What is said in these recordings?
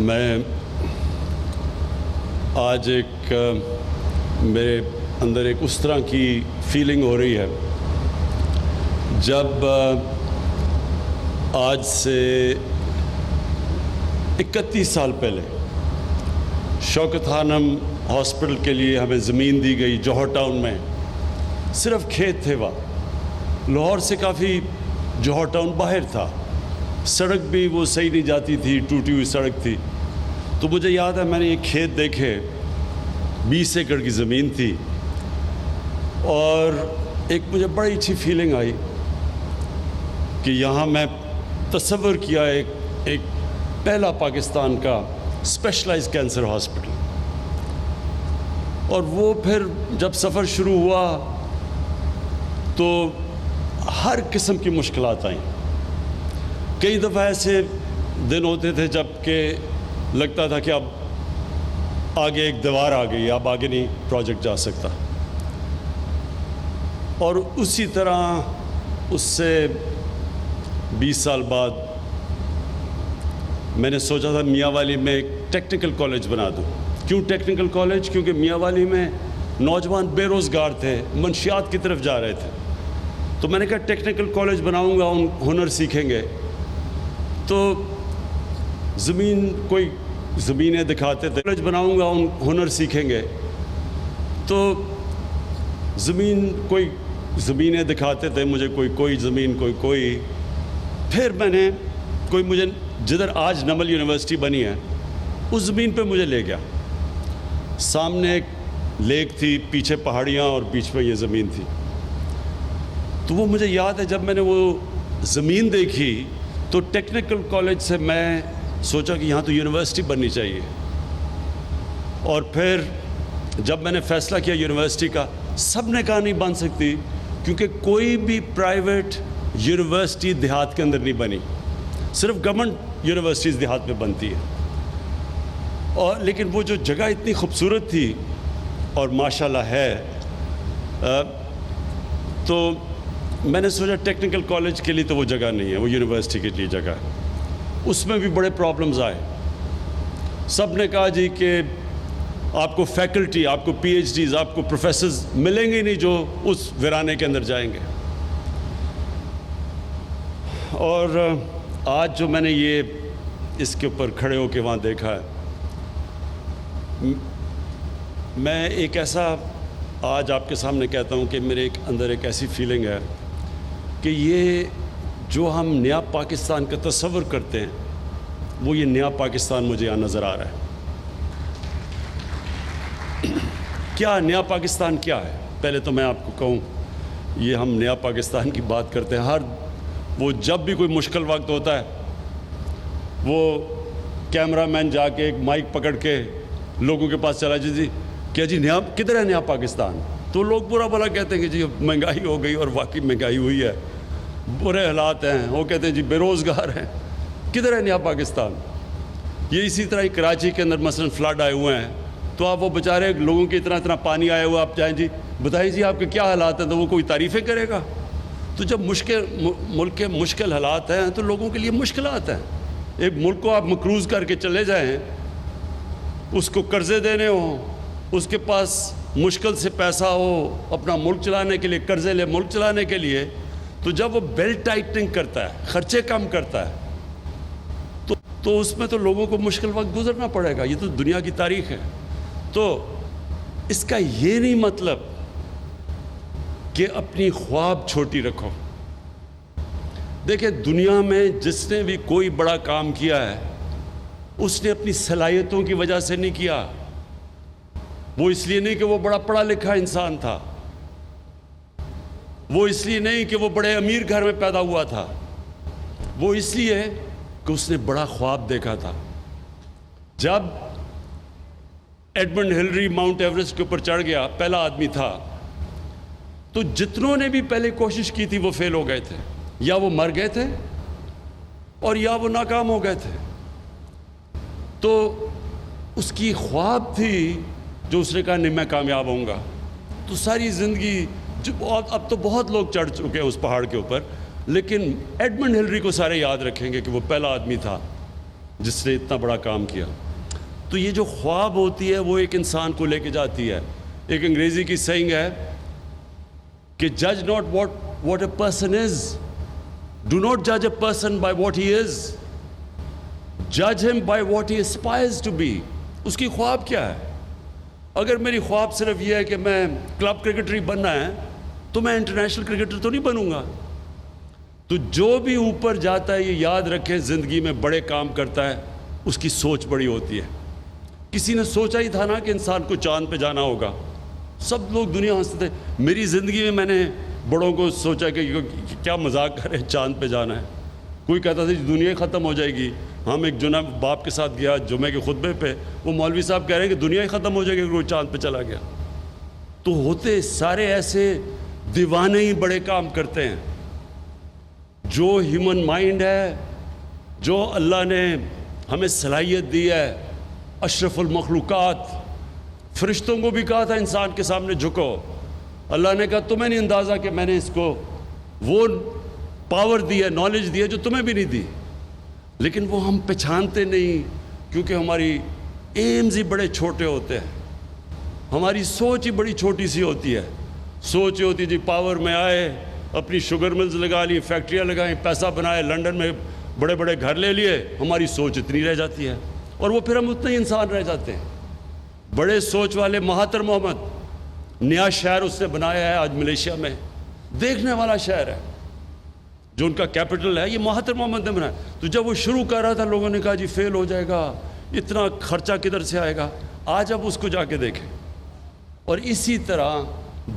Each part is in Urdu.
میں آج میرے اندر ایک اس طرح کی فیلنگ ہو رہی ہے جب آج سے 31 سال پہلے شوکت خانم ہاسپٹل کے لیے ہمیں زمین دی گئی جوہر ٹاؤن میں. صرف کھیت تھے وہاں. لاہور سے کافی جوہر ٹاؤن باہر تھا. سڑک بھی وہ صحیح نہیں جاتی تھی, ٹوٹی ہوئی سڑک تھی. تو مجھے یاد ہے میں نے یہ کھیت دیکھے, 20 ایکڑ کی زمین تھی, اور ایک مجھے بڑی اچھی فیلنگ آئی کہ یہاں میں تصور کیا ایک پہلا پاکستان کا اسپیشلائز کینسر ہاسپٹل. اور وہ پھر جب سفر شروع ہوا تو ہر قسم کی مشکلات آئیں. کئی دفعہ ایسے دن ہوتے تھے جب کہ لگتا تھا کہ اب آگے ایک دیوار آ گئی, اب آگے نہیں پروجیکٹ جا سکتا. اور اسی طرح اس سے 20 سال بعد میں نے سوچا تھا میاں والی میں ایک ٹیکنیکل کالج بنا دوں. کیوں ٹیکنیکل کالج؟ کیونکہ میاں والی میں نوجوان بے روزگار تھے, منشیات کی طرف جا رہے تھے. تو میں نے کہا ٹیکنیکل کالج بناؤں گا, ان ہنر سیکھیں گے. تو زمینیں دکھاتے تھے, کالج بناؤں گا, ان ہنر سیکھیں گے. تو زمینیں دکھاتے تھے مجھے, کوئی زمین, کوئی. پھر میں نے مجھے جدھر آج نمل یونیورسٹی بنی ہے اس زمین پہ مجھے لے گیا. سامنے ایک لیک تھی, پیچھے پہاڑیاں, اور بیچ میں یہ زمین تھی. تو وہ مجھے یاد ہے جب میں نے وہ زمین دیکھی تو ٹیکنیکل کالج سے میں سوچا کہ یہاں تو یونیورسٹی بننی چاہیے. اور پھر جب میں نے فیصلہ کیا یونیورسٹی کا, سب نے کہا نہیں بن سکتی, کیونکہ کوئی بھی پرائیویٹ یونیورسٹی دیہات کے اندر نہیں بنی, صرف گورنمنٹ یونیورسٹیز دیہات میں بنتی ہے. اور لیکن وہ جو جگہ اتنی خوبصورت تھی اور ماشاءاللہ ہے, تو میں نے سوچا ٹیکنیکل کالج کے لیے تو وہ جگہ نہیں ہے, وہ یونیورسٹی کے لیے جگہ ہے. اس میں بھی بڑے پرابلمز آئے. سب نے کہا جی کہ آپ کو فیکلٹی, آپ کو پی ایچ ڈیز, آپ کو پروفیسرز ملیں گے نہیں جو اس ویرانے کے اندر جائیں گے. اور آج جو میں نے یہ اس کے اوپر کھڑے ہو کے وہاں دیکھا ہے, میں ایک ایسا آج آپ کے سامنے کہتا ہوں کہ میرے اندر ایک ایسی فیلنگ ہے کہ یہ جو ہم نیا پاکستان کا تصور کرتے ہیں وہ یہ نیا پاکستان مجھے یہاں نظر آ رہا ہے. کیا نیا پاکستان کیا ہے؟ پہلے تو میں آپ کو کہوں, یہ ہم نیا پاکستان کی بات کرتے ہیں, وہ جب بھی کوئی مشکل وقت ہوتا ہے وہ کیمرہ مین جا کے ایک مائک پکڑ کے لوگوں کے پاس چلا جی کیا جی نیا کدھر ہے نیا پاکستان؟ تو لوگ برا بھلا کہتے ہیں کہ جی مہنگائی ہو گئی, اور واقعی مہنگائی ہوئی ہے, برے حالات ہیں. وہ کہتے ہیں جی بے روزگار ہیں, کدھر ہے نیا پاکستان؟ یہ اسی طرح کراچی کے اندر مثلا فلڈ آئے ہوئے ہیں, تو آپ وہ بیچارے لوگوں کے اتنا پانی آیا ہوا, آپ جائیں جی بتائیں جی آپ کے کیا حالات ہیں, تو وہ کوئی تعریفیں کرے گا؟ تو جب ملک کے مشکل حالات ہیں تو لوگوں کے لیے مشکلات ہیں. ایک ملک کو آپ مقروض کر کے چلے جائیں, اس کو قرضے دینے ہوں, اس کے پاس مشکل سے پیسہ ہو اپنا ملک چلانے کے لیے, قرضے لے ملک چلانے کے لیے, تو جب وہ بیلٹ ٹائٹنگ کرتا ہے, خرچے کم کرتا ہے, تو اس میں تو لوگوں کو مشکل وقت گزرنا پڑے گا. یہ تو دنیا کی تاریخ ہے. تو اس کا یہ نہیں مطلب کہ اپنی خواب چھوٹی رکھو. دیکھیں دنیا میں جس نے بھی کوئی بڑا کام کیا ہے اس نے اپنی صلاحیتوں کی وجہ سے نہیں کیا. وہ اس لیے نہیں کہ وہ بڑا پڑھا لکھا انسان تھا, وہ اس لیے نہیں کہ وہ بڑے امیر گھر میں پیدا ہوا تھا, وہ اس لیے کہ اس نے بڑا خواب دیکھا تھا. جب ایڈمنڈ ہلری ماؤنٹ ایوریسٹ کے اوپر چڑھ گیا, پہلا آدمی تھا, تو جتنوں نے بھی پہلے کوشش کی تھی وہ فیل ہو گئے تھے, یا وہ مر گئے تھے اور یا وہ ناکام ہو گئے تھے. تو اس کی خواب تھی جو اس نے کہا نہیں میں کامیاب ہوں گا. تو ساری زندگی اب تو بہت لوگ چڑھ چکے ہیں اس پہاڑ کے اوپر, لیکن ایڈمنڈ ہلری کو سارے یاد رکھیں گے کہ وہ پہلا آدمی تھا جس نے اتنا بڑا کام کیا. تو یہ جو خواب ہوتی ہے وہ ایک انسان کو لے کے جاتی ہے. ایک انگریزی کی سینگ ہے کہ جج not what a person is, do not جج a person by what he is, جج him by what he aspires to be. اس کی خواب کیا ہے؟ اگر میری خواب صرف یہ ہے کہ میں کلب کرکٹر ہی بننا ہے تو میں انٹرنیشنل کرکٹر تو نہیں بنوں گا. تو جو بھی اوپر جاتا ہے یہ یاد رکھے زندگی میں بڑے کام کرتا ہے اس کی سوچ بڑی ہوتی ہے. کسی نے سوچا ہی تھا نا کہ انسان کو چاند پہ جانا ہوگا. سب لوگ دنیا ہنستے تھے. میری زندگی میں نے بڑوں کو سوچا کہ کیا مذاق کریں، چاند پہ جانا ہے. کوئی کہتا تھا دنیا ہی ختم ہو جائے گی. ہم ایک جناب باپ کے ساتھ گیا جمعے کے خطبے پہ، وہ مولوی صاحب کہہ رہے ہیں کہ دنیا ہی ختم ہو جائے گی اگر کوئی چاند پہ چلا گیا. تو ہوتے سارے ایسے دیوانے ہی بڑے کام کرتے ہیں. جو ہیومن مائنڈ ہے، جو اللہ نے ہمیں صلاحیت دی ہے، اشرف المخلوقات، فرشتوں کو بھی کہا تھا انسان کے سامنے جھکو. اللہ نے کہا تمہیں نہیں اندازہ کہ میں نے اس کو وہ پاور دی ہے، نالج دی ہے جو تمہیں بھی نہیں دی. لیکن وہ ہم پہچانتے نہیں کیونکہ ہماری ایمز ہی بڑے چھوٹے ہوتے ہیں، ہماری سوچ ہی بڑی چھوٹی سی ہوتی ہے. سوچ یہ ہوتی جی پاور میں آئے، اپنی شوگر ملز لگا لی، فیکٹریاں لگائیں، پیسہ بنائے، لنڈن میں بڑے بڑے گھر لے لیے. ہماری سوچ اتنی رہ جاتی ہے اور وہ پھر ہم اتنے ہی انسان رہ جاتے ہیں. بڑے سوچ والے مہاتر محمد، نیا شہر اس نے بنایا ہے آج ملیشیا میں، دیکھنے والا شہر ہے جو ان کا کیپٹل ہے، یہ مہاتر محمد نے بنایا. تو جب وہ شروع کر رہا تھا لوگوں نے کہا جی فیل ہو جائے گا، اتنا خرچہ کدھر سے آئے گا. آج اب اس کو جا کے دیکھیں. اور اسی طرح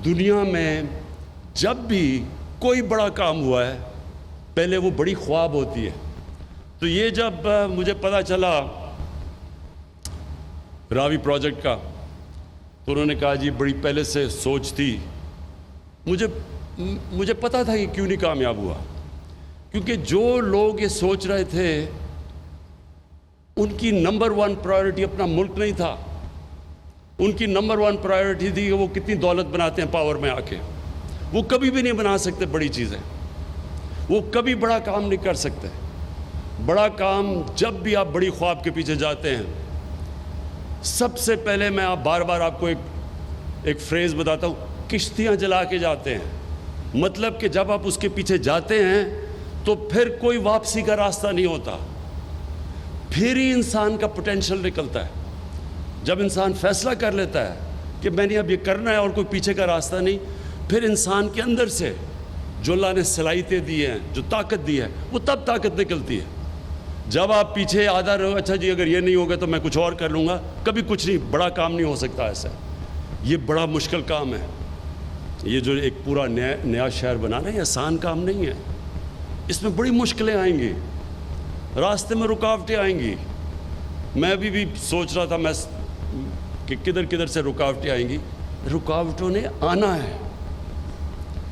دنیا میں جب بھی کوئی بڑا کام ہوا ہے پہلے وہ بڑی خواب ہوتی ہے. تو یہ جب مجھے پتہ چلا راوی پروجیکٹ کا تو انہوں نے کہا جی بڑی پہلے سے سوچ تھی. مجھے پتہ تھا کہ کیوں نہیں کامیاب ہوا، کیونکہ جو لوگ یہ سوچ رہے تھے ان کی نمبر 1 پرائیورٹی اپنا ملک نہیں تھا. ان کی نمبر 1 پرائیورٹی تھی کہ وہ کتنی دولت بناتے ہیں پاور میں آ کے. وہ کبھی بھی نہیں بنا سکتے بڑی چیزیں، وہ کبھی بڑا کام نہیں کر سکتے. بڑا کام جب بھی آپ بڑی خواب کے پیچھے جاتے ہیں، سب سے پہلے میں بار بار آپ کو ایک فریز بتاتا ہوں، کشتیاں جلا کے جاتے ہیں. مطلب کہ جب آپ اس کے پیچھے جاتے ہیں تو پھر کوئی واپسی کا راستہ نہیں ہوتا، پھر ہی انسان کا پوٹینشل نکلتا ہے. جب انسان فیصلہ کر لیتا ہے کہ میں نے اب یہ کرنا ہے اور کوئی پیچھے کا راستہ نہیں، پھر انسان کے اندر سے جو اللہ نے صلاحیتیں دی ہیں، جو طاقت دی ہے، وہ تب طاقت نکلتی ہے. جب آپ پیچھے آدھا رہو اچھا جی اگر یہ نہیں ہوگا تو میں کچھ اور کر لوں گا، کبھی کچھ نہیں، بڑا کام نہیں ہو سکتا. ایسا یہ بڑا مشکل کام ہے. یہ جو ایک پورا نیا شہر بنانا ہے یہ آسان کام نہیں ہے. اس میں بڑی مشکلیں آئیں گی، راستے میں رکاوٹیں آئیں گی. میں ابھی بھی سوچ رہا تھا کہ کدھر سے رکاوٹیں آئیں گی. رکاوٹوں نے آنا ہے،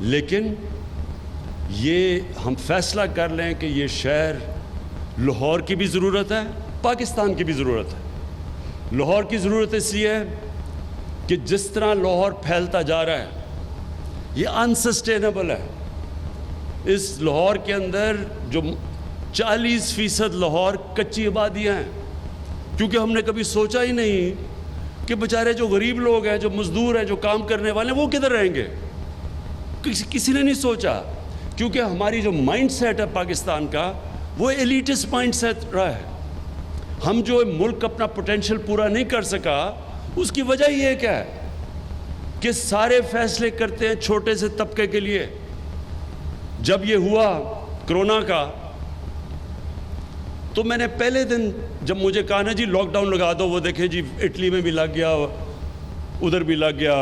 لیکن یہ ہم فیصلہ کر لیں کہ یہ شہر لاہور کی بھی ضرورت ہے، پاکستان کی بھی ضرورت ہے. لاہور کی ضرورت اس لیے ہے کہ جس طرح لاہور پھیلتا جا رہا ہے یہ انسسٹینیبل ہے. اس لاہور کے اندر جو 40% لاہور کچی آبادیاں ہیں، کیونکہ ہم نے کبھی سوچا ہی نہیں کہ بیچارے جو غریب لوگ ہیں، جو مزدور ہیں، جو کام کرنے والے ہیں، وہ کدھر رہیں گے. کسی نے نہیں سوچا، کیونکہ ہماری جو مائنڈ سیٹ ہے پاکستان کا وہ ایلیٹس مائنڈ سیٹ رہا ہے. ہم جو ملک اپنا پوٹینشل پورا نہیں کر سکا اس کی وجہ یہ کیا ہے کہ سارے فیصلے کرتے ہیں چھوٹے سے طبقے کے لیے. جب یہ ہوا کرونا کا تو میں نے پہلے دن جب مجھے کہا نا جی لاک ڈاؤن لگا دو، وہ دیکھیں جی اٹلی میں بھی لگ گیا، ادھر بھی لگ گیا،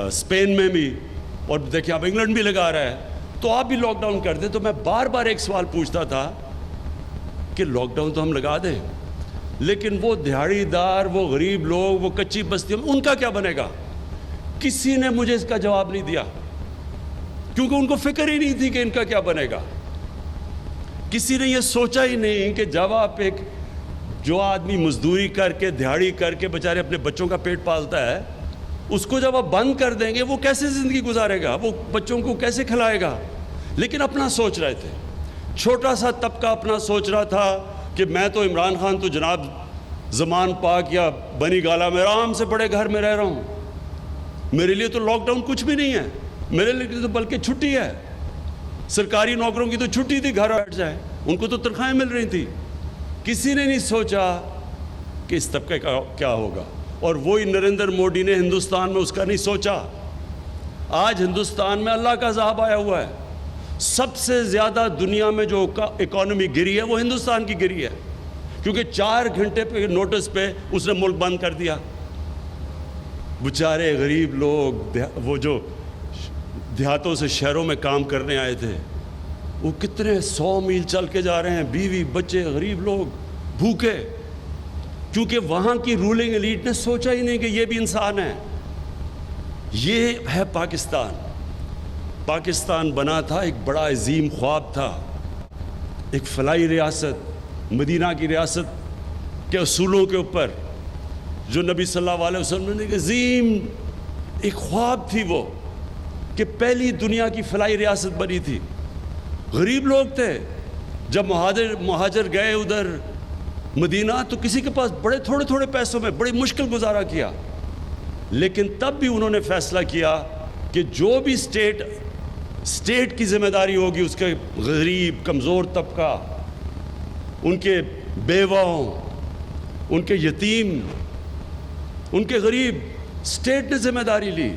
اسپین میں بھی، اور دیکھیں اب انگلینڈ بھی لگا رہا ہے، تو آپ بھی لاک ڈاؤن کر دیں. تو میں بار بار ایک سوال پوچھتا تھا کہ لاک ڈاؤن تو ہم لگا دیں لیکن وہ دیہڑی دار، وہ غریب لوگ، وہ کچی بستیوں، ان کا کیا بنے گا؟ کسی نے مجھے اس کا جواب نہیں دیا کیونکہ ان کو فکر ہی نہیں تھی کہ ان کا کیا بنے گا. کسی نے یہ سوچا ہی نہیں کہ جب آپ جو آدمی مزدوری کر کے دیہڑی کر کے بیچارے اپنے بچوں کا پیٹ پالتا ہے، اس کو جب آپ بند کر دیں گے وہ کیسے زندگی گزارے گا، وہ بچوں کو کیسے کھلائے گا. لیکن اپنا سوچ رہے تھے، چھوٹا سا طبقہ اپنا سوچ رہا تھا کہ میں تو عمران خان تو جناب زمان پاک یا بنی گالا میں آرام سے بڑے گھر میں رہ رہا ہوں، میرے لیے تو لاک ڈاؤن کچھ بھی نہیں ہے، میرے لیے تو بلکہ چھٹی ہے. سرکاری نوکروں کی تو چھٹی تھی، گھر بیٹھ جائیں، ان کو تو تنخواہیں مل رہی تھی. کسی نے نہیں سوچا کہ اس طبقے کا کیا ہوگا، اور وہی نریندر موڈی نے ہندوستان میں اس کا نہیں سوچا. آج ہندوستان میں اللہ کا عذاب آیا ہوا ہے. سب سے زیادہ دنیا میں جو اکانومی گری ہے وہ ہندوستان کی گری ہے، کیونکہ 4 گھنٹے پہ نوٹس پہ اس نے ملک بند کر دیا. بیچارے غریب لوگ، وہ جو دیہاتوں سے شہروں میں کام کرنے آئے تھے، وہ کتنے 100 میل چل کے جا رہے ہیں، بیوی بچے غریب لوگ بھوکے، کیونکہ وہاں کی رولنگ ایلیٹ نے سوچا ہی نہیں کہ یہ بھی انسان ہے. یہ ہے پاکستان. پاکستان بنا تھا، ایک بڑا عظیم خواب تھا، ایک فلاحی ریاست، مدینہ کی ریاست کے اصولوں کے اوپر، جو نبی صلی اللہ علیہ وسلم نے ایک عظیم ایک خواب تھی، وہ کہ پہلی دنیا کی فلاحی ریاست بنی تھی. غریب لوگ تھے. جب مہاجر گئے ادھر مدینہ تو کسی کے پاس بڑے تھوڑے پیسوں میں بڑی مشکل گزارا کیا، لیکن تب بھی انہوں نے فیصلہ کیا کہ جو بھی اسٹیٹ کی ذمہ داری ہوگی، اس کے غریب کمزور طبقہ، ان کے بیواؤں، ان کے یتیم، ان کے غریب، اسٹیٹ نے ذمہ داری لی.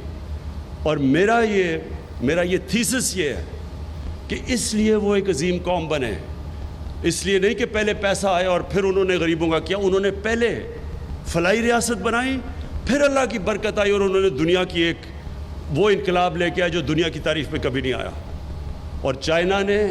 اور میرا یہ تھیسس یہ ہے کہ اس لیے وہ ایک عظیم قوم بنے. اس لیے نہیں کہ پہلے پیسہ آیا اور پھر انہوں نے غریبوں کا کیا، انہوں نے پہلے فلاحی ریاست بنائی، پھر اللہ کی برکت آئی اور انہوں نے دنیا کی ایک وہ انقلاب لے کے آیا جو دنیا کی تاریخ میں کبھی نہیں آیا. اور چائنا نے،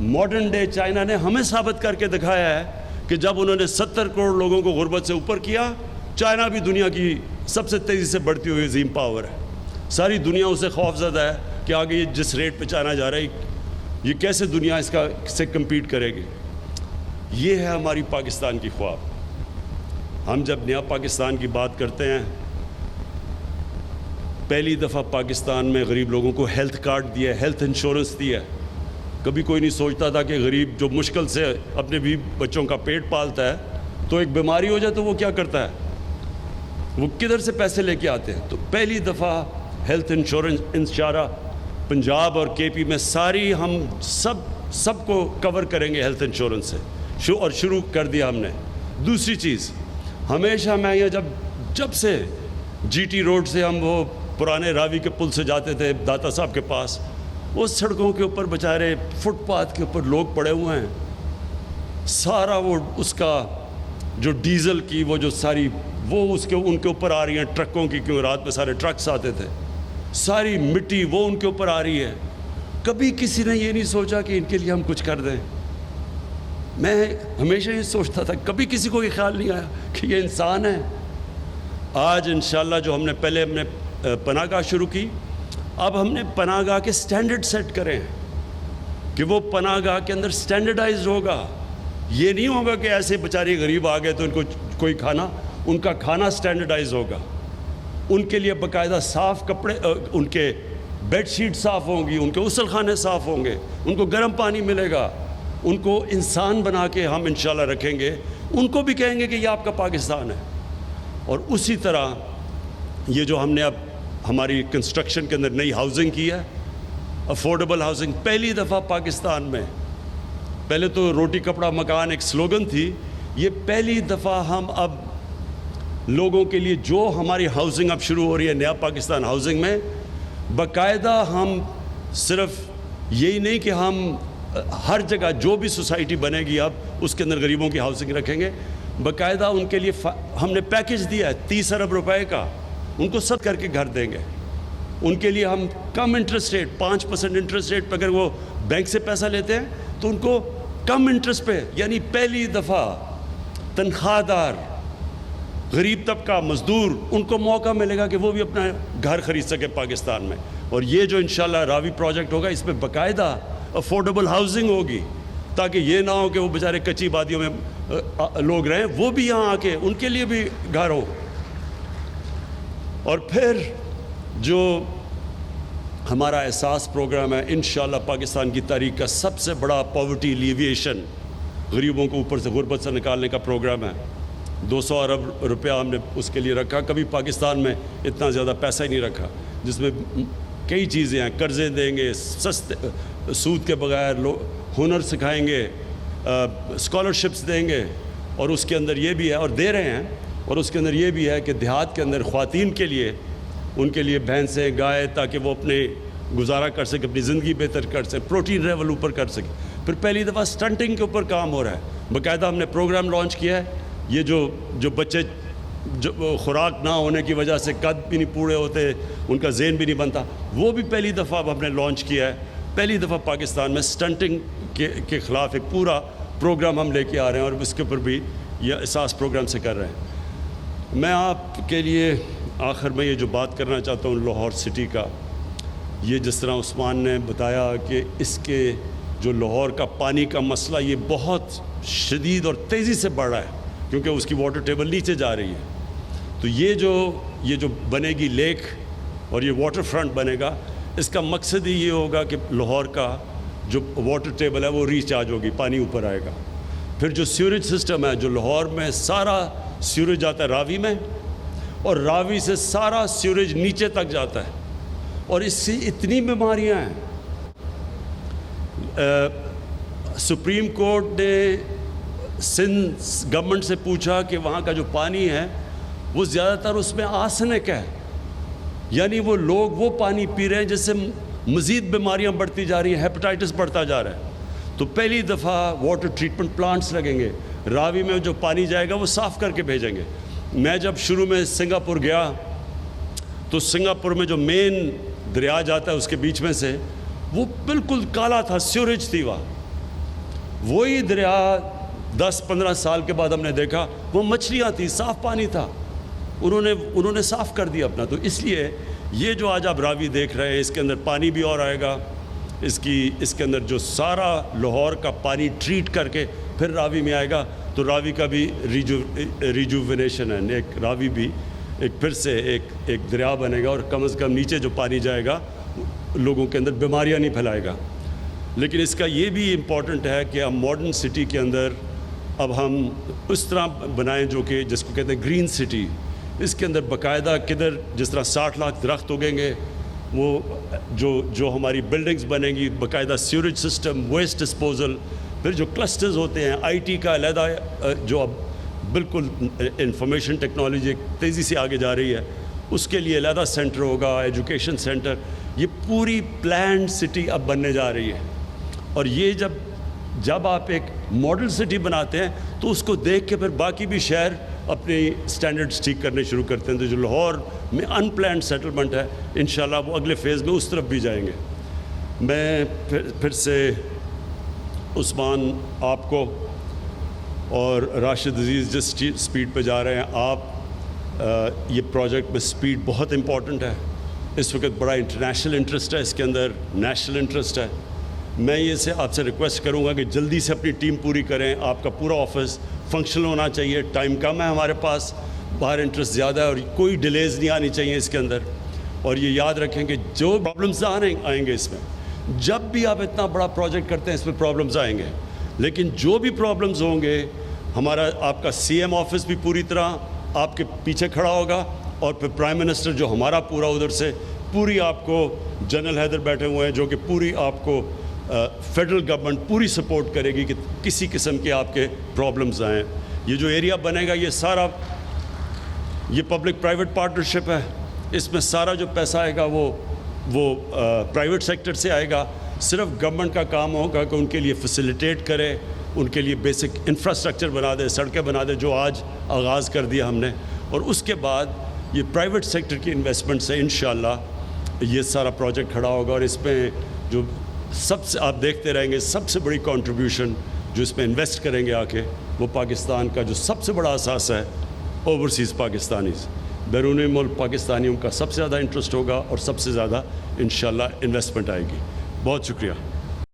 ماڈرن ڈے چائنا نے ہمیں ثابت کر کے دکھایا ہے کہ جب انہوں نے 70 کروڑ لوگوں کو غربت سے اوپر کیا، چائنا بھی دنیا کی سب سے تیزی سے بڑھتی ہوئی عظیم پاور ہے. ساری دنیا اسے خوف زدہ ہے کہ آگے یہ جس ریٹ پہ چائنا جا رہا ہے، یہ کیسے دنیا اس کا سے کمپیٹ کرے گی. یہ ہے ہماری پاکستان کی خواب. ہم جب نیا پاکستان کی بات کرتے ہیں، پہلی دفعہ پاکستان میں غریب لوگوں کو ہیلتھ کارڈ دیا ہے، ہیلتھ انشورنس دیا ہے. کبھی کوئی نہیں سوچتا تھا کہ غریب جو مشکل سے اپنے بھی بچوں کا پیٹ پالتا ہے، تو ایک بیماری ہو جائے تو وہ کیا کرتا ہے، وہ کدھر سے پیسے لے کے آتے ہیں. تو پہلی دفعہ ہیلتھ انشورنس انشارہ پنجاب اور کے پی میں ساری ہم سب کو کور کریں گے ہیلتھ انشورنس سے، اور شروع کر دیا ہم نے. دوسری چیز، ہمیشہ میں یہ جب سے جی ٹی روڈ سے ہم وہ پرانے راوی کے پل سے جاتے تھے داتا صاحب کے پاس، اس سڑکوں کے اوپر بیچارے فٹ پاتھ کے اوپر لوگ پڑے ہوئے ہیں. سارا وہ اس کا جو ڈیزل کی وہ جو ساری وہ ان کے اوپر آ رہی ہیں ٹرکوں کی، کیوں رات میں سارے ٹرکس آتے تھے، ساری مٹی وہ ان کے اوپر آ رہی ہے. کبھی کسی نے یہ نہیں سوچا کہ ان کے لیے ہم کچھ کر دیں. میں ہمیشہ یہ سوچتا تھا، کبھی کسی کو یہ خیال نہیں آیا کہ یہ انسان ہے. آج انشاءاللہ جو ہم نے پناہ گاہ شروع کی، اب ہم نے پناہ گاہ کے سٹینڈرڈ سیٹ کرے ہیں کہ وہ پناہ گاہ کے اندر سٹینڈرڈائزڈ ہوگا. یہ نہیں ہوگا کہ ایسے بیچارے غریب آ گئے تو ان کو کوئی کھانا، ان کا کھانا سٹینڈرڈائز ہوگا. ان کے لیے باقاعدہ صاف کپڑے، ان کے بیڈ شیٹ صاف ہوں گی، ان کے غسل خانے صاف ہوں گے، ان کو گرم پانی ملے گا. ان کو انسان بنا کے ہم انشاءاللہ رکھیں گے. ان کو بھی کہیں گے کہ یہ آپ کا پاکستان ہے. اور اسی طرح یہ جو ہم نے اب ہماری کنسٹرکشن کے اندر نئی ہاؤسنگ کی ہے، افورڈیبل ہاؤسنگ، پہلی دفعہ پاکستان میں، پہلے تو روٹی کپڑا مکان ایک سلوگن تھی، یہ پہلی دفعہ ہم اب لوگوں کے لیے جو ہماری ہاؤسنگ اب شروع ہو رہی ہے نیا پاکستان ہاؤسنگ میں، باقاعدہ ہم صرف یہی نہیں کہ ہم ہر جگہ جو بھی سوسائٹی بنے گی اب اس کے اندر غریبوں کی ہاؤسنگ رکھیں گے، باقاعدہ ان کے لیے ہم نے پیکج دیا ہے 30 ارب روپے کا، ان کو سب کر کے گھر دیں گے. ان کے لیے ہم کم انٹرسٹ ریٹ، 5% انٹرسٹ ریٹ پہ اگر وہ بینک سے پیسہ لیتے ہیں تو ان کو کم انٹرسٹ پہ، یعنی پہلی دفعہ تنخواہ دار غریب طبقہ مزدور ان کو موقع ملے گا کہ وہ بھی اپنا گھر خرید سکے پاکستان میں. اور یہ جو انشاءاللہ راوی پروجیکٹ ہوگا، اس میں باقاعدہ افورڈیبل ہاؤسنگ ہوگی، تاکہ یہ نہ ہو کہ وہ بیچارے کچی وادیوں میں لوگ رہیں، وہ بھی یہاں آ کے ان کے لیے بھی گھر ہو. اور پھر جو ہمارا احساس پروگرام ہے، انشاءاللہ پاکستان کی تاریخ کا سب سے بڑا پاورٹی ایلیویشن غریبوں کو اوپر سے غربت سے نکالنے کا پروگرام ہے. 200 ارب روپیہ ہم نے اس کے لیے رکھا. کبھی پاکستان میں اتنا زیادہ پیسہ ہی نہیں رکھا, جس میں کئی چیزیں ہیں. قرضے دیں گے سستے سود کے بغیر, ہنر سکھائیں گے, اسکالرشپس دیں گے, اور اس کے اندر یہ بھی ہے, اور دے رہے ہیں, اور اس کے اندر یہ بھی ہے کہ دیہات کے اندر خواتین کے لیے, ان کے لیے بھینسیں, گائے, تاکہ وہ اپنے گزارا کر سکے, اپنی زندگی بہتر کر سکے, پروٹین لیول اوپر کر سکے. پھر پہلی دفعہ سٹنٹنگ کے اوپر کام ہو رہا ہے. باقاعدہ ہم نے پروگرام لانچ کیا ہے. یہ جو بچے جو خوراک نہ ہونے کی وجہ سے قد بھی نہیں پورے ہوتے, ان کا ذہن بھی نہیں بنتا, وہ بھی پہلی دفعہ اب ہم نے لانچ کیا ہے. پہلی دفعہ پاکستان میں سٹنٹنگ کے خلاف ایک پورا پروگرام ہم لے کے آ رہے ہیں, اور اس کے اوپر بھی یہ احساس پروگرام سے کر رہے ہیں. میں آپ کے لیے آخر میں یہ جو بات کرنا چاہتا ہوں لاہور سٹی کا, یہ جس طرح عثمان نے بتایا کہ اس کے جو لاہور کا پانی کا مسئلہ یہ بہت شدید اور تیزی سے بڑھ رہا ہے, کیونکہ اس کی واٹر ٹیبل نیچے جا رہی ہے. تو یہ جو بنے گی لیک اور یہ واٹر فرنٹ بنے گا, اس کا مقصد ہی یہ ہوگا کہ لاہور کا جو واٹر ٹیبل ہے وہ ریچارج ہوگی, پانی اوپر آئے گا. پھر جو سیوریج سسٹم ہے, جو لاہور میں سارا سیوریج جاتا ہے راوی میں, اور راوی سے سارا سیوریج نیچے تک جاتا ہے, اور اس سے اتنی بیماریاں ہیں. سپریم کورٹ نے سندھ گورنمنٹ سے پوچھا کہ وہاں کا جو پانی ہے وہ زیادہ تر اس میں آرسینک ہے, یعنی وہ لوگ وہ پانی پی رہے ہیں جس سے مزید بیماریاں بڑھتی جا رہی ہیں, ہیپاٹائٹس بڑھتا جا رہا ہے. تو پہلی دفعہ واٹر ٹریٹمنٹ پلانٹس لگیں گے, راوی میں جو پانی جائے گا وہ صاف کر کے بھیجیں گے. میں جب شروع میں سنگاپور گیا تو سنگاپور میں جو مین دریا جاتا ہے اس کے بیچ میں سے, وہ بالکل کالا تھا, سیوریج تھی وہاں. وہی دریا 10-15 سال کے بعد ہم نے دیکھا وہ مچھلیاں تھیں, صاف پانی تھا. انہوں نے صاف کر دیا اپنا. تو اس لیے یہ جو آج آپ راوی دیکھ رہے ہیں, اس کے اندر پانی بھی اور آئے گا. اس کے اندر جو سارا لاہور کا پانی ٹریٹ کر کے پھر راوی میں آئے گا, تو راوی کا بھی ریجوونیشن ہے. ایک راوی بھی ایک پھر سے ایک دریا بنے گا, اور کم از کم نیچے جو پانی جائے گا لوگوں کے اندر بیماریاں نہیں پھیلائے گا. لیکن اس کا یہ بھی امپورٹنٹ ہے کہ ہم ماڈرن سٹی کے اندر اب ہم اس طرح بنائیں جو کہ جس کو کہتے ہیں گرین سٹی. اس کے اندر باقاعدہ کدھر جس طرح 60 لاکھ درخت اگیں گے, وہ جو ہماری بلڈنگز بنیں گی, باقاعدہ سیوریج سسٹم, ویسٹ ڈسپوزل, پھر جو کلسٹرز ہوتے ہیں, آئی ٹی کا علیحدہ, جو اب بالکل انفارمیشن ٹیکنالوجی تیزی سے آگے جا رہی ہے, اس کے لیے علیحدہ سینٹر ہوگا, ایجوکیشن سینٹر. یہ پوری پلانڈ سٹی اب بننے جا رہی ہے. اور یہ جب آپ ایک ماڈل سٹی بناتے ہیں تو اس کو دیکھ کے پھر باقی بھی شہر اپنی سٹینڈرڈز ٹھیک کرنے شروع کرتے ہیں. تو جو لاہور میں ان پلانڈ سیٹلمنٹ ہے, انشاءاللہ وہ اگلے فیز میں اس طرف بھی جائیں گے. میں پھر سے عثمان آپ کو اور راشد عزیز جس سپیڈ پہ جا رہے ہیں آپ, یہ پروجیکٹ میں سپیڈ بہت امپورٹنٹ ہے. اس وقت بڑا انٹرنیشنل انٹرسٹ ہے اس کے اندر, نیشنل انٹرسٹ ہے. میں یہ سے آپ سے ریکویسٹ کروں گا کہ جلدی سے اپنی ٹیم پوری کریں. آپ کا پورا آفس فنکشنل ہونا چاہیے. ٹائم کم ہے ہمارے پاس, باہر انٹرسٹ زیادہ ہے, اور کوئی ڈیلیز نہیں آنی چاہیے اس کے اندر. اور یہ یاد رکھیں کہ جو پرابلمز آئیں گے اس میں, جب بھی آپ اتنا بڑا پروجیکٹ کرتے ہیں اس میں پرابلمز آئیں گے, لیکن جو بھی پرابلمز ہوں گے, آپ کا سی ایم آفس بھی پوری طرح آپ کے پیچھے کھڑا ہوگا, اور پھر پرائم منسٹر جو ہمارا پورا ادھر سے پوری آپ کو, جنرل حیدر بیٹھے ہوئے ہیں جو کہ پوری آپ کو فیڈرل گورنمنٹ پوری سپورٹ کرے گی کہ کسی قسم کے آپ کے پرابلمز آئیں. یہ جو ایریا بنے گا یہ سارا یہ پبلک پرائیویٹ پارٹنرشپ ہے. اس میں سارا جو پیسہ آئے گا وہ پرائیویٹ سیکٹر سے آئے گا. صرف گورنمنٹ کا کام ہوگا کہ ان کے لیے فیسیلیٹیٹ کرے, ان کے لیے بیسک انفراسٹرکچر بنا دے, سڑکیں بنا دے, جو آج آغاز کر دیا ہم نے. اور اس کے بعد یہ پرائیویٹ سیکٹر کی انویسٹمنٹ سے انشاءاللہ یہ سارا پروجیکٹ کھڑا ہوگا. اور اس میں جو سب سے آپ دیکھتے رہیں گے, سب سے بڑی کنٹریبیوشن جو اس میں انویسٹ کریں گے آ کے, وہ پاکستان کا جو سب سے بڑا اثاثہ ہے, اوورسیز پاکستانیز, بیرون ملک پاکستانیوں کا سب سے زیادہ انٹرسٹ ہوگا, اور سب سے زیادہ انشاءاللہ انویسٹمنٹ آئے گی. بہت شکریہ.